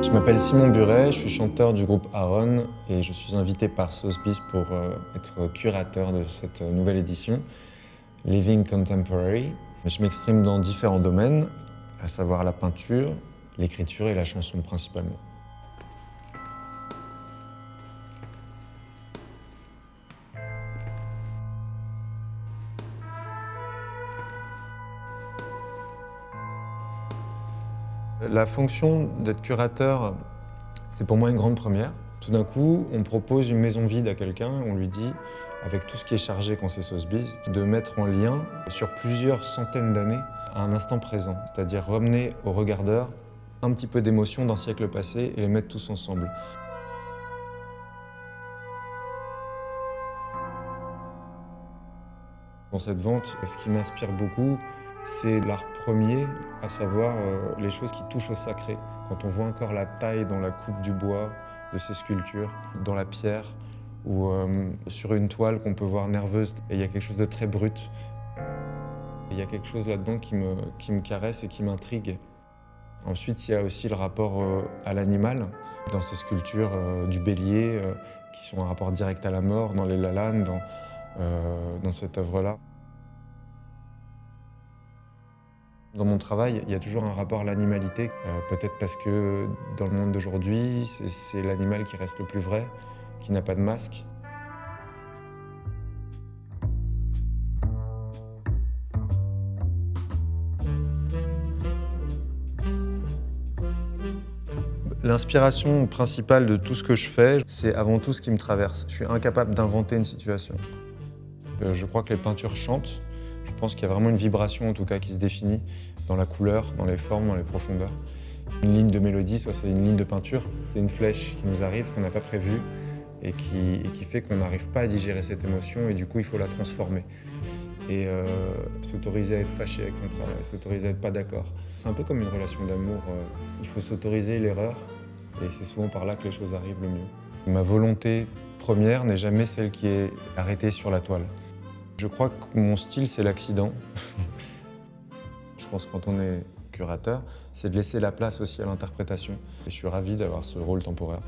Je m'appelle Simon Buret, je suis chanteur du groupe Aaron et je suis invité par Sotheby's pour être curateur de cette nouvelle édition, Living Contemporary. Je m'exprime dans différents domaines, à savoir la peinture, l'écriture et la chanson principalement. La fonction d'être curateur, c'est pour moi une grande première. Tout d'un coup, on propose une maison vide à quelqu'un et on lui dit, avec tout ce qui est chargé quand c'est Sotheby's, de mettre en lien sur plusieurs centaines d'années à un instant présent. C'est-à-dire ramener au regardeur un petit peu d'émotion d'un siècle passé et les mettre tous ensemble. Dans cette vente, ce qui m'inspire beaucoup, c'est l'art premier, à savoir les choses qui touchent au sacré. Quand on voit encore la taille dans la coupe du bois de ces sculptures, dans la pierre ou sur une toile qu'on peut voir nerveuse, et il y a quelque chose de très brut. Il y a quelque chose là-dedans qui me caresse et qui m'intrigue. Ensuite, il y a aussi le rapport à l'animal, dans ces sculptures du bélier, qui sont un rapport direct à la mort, dans les Lalanne, dans cette œuvre-là. Dans mon travail, il y a toujours un rapport à l'animalité, peut-être parce que dans le monde d'aujourd'hui, c'est l'animal qui reste le plus vrai, qui n'a pas de masque. L'inspiration principale de tout ce que je fais, c'est avant tout ce qui me traverse. Je suis incapable d'inventer une situation. Je crois que les peintures chantent. Je pense qu'il y a vraiment une vibration, en tout cas, qui se définit dans la couleur, dans les formes, dans les profondeurs. Une ligne de mélodie, soit c'est une ligne de peinture, c'est une flèche qui nous arrive, qu'on n'a pas prévue, et qui fait qu'on n'arrive pas à digérer cette émotion, et du coup, il faut la transformer. Et s'autoriser à être fâché avec son travail, s'autoriser à être pas d'accord. C'est un peu comme une relation d'amour. Il faut s'autoriser l'erreur, et c'est souvent par là que les choses arrivent le mieux. Ma volonté première n'est jamais celle qui est arrêtée sur la toile. Je crois que mon style, c'est l'accident. Je pense que quand on est curateur, c'est de laisser la place aussi à l'interprétation. Et je suis ravi d'avoir ce rôle temporaire.